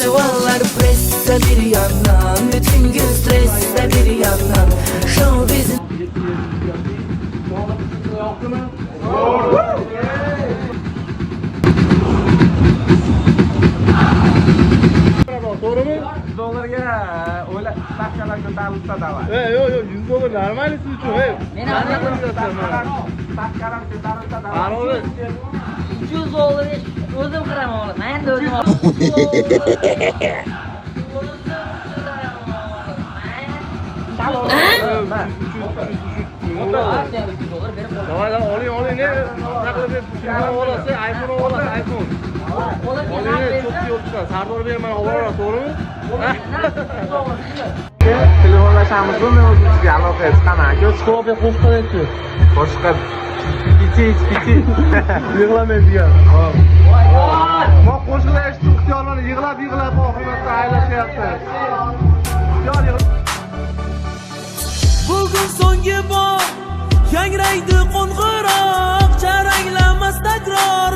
Festivaller presse bir yandan, bütün gün stresse bir yandan. Show bizim doğru mu? $100'ga o'ylab stavkalar ko'tarilsa davay. Yo'q, $100 normal siz uchun. Men anladim. Stavkalar ko'tarilsa davay. Ma'novi $300 o'zim qiraman ola. Men de o'zim Davay, oling, ne? Naqlib olasiz, iPhone olasiz, iPhone. Oling, çok yo'l chiqadi. Sardor berman olaveradi, to'g'rimi? Telefonlashamiz men o'zimizga aloqaga chiqaman aka. Skope qo'shqalaychi. Boshqa kichik. Yig'lamaydigan. Ma qo'shiqlar eshitib ixtiyorlarni yig'lab oxiratda aylashyapti. Bugün so'nggi bor yangraydi qo'ng'iroq, charanglamas takror.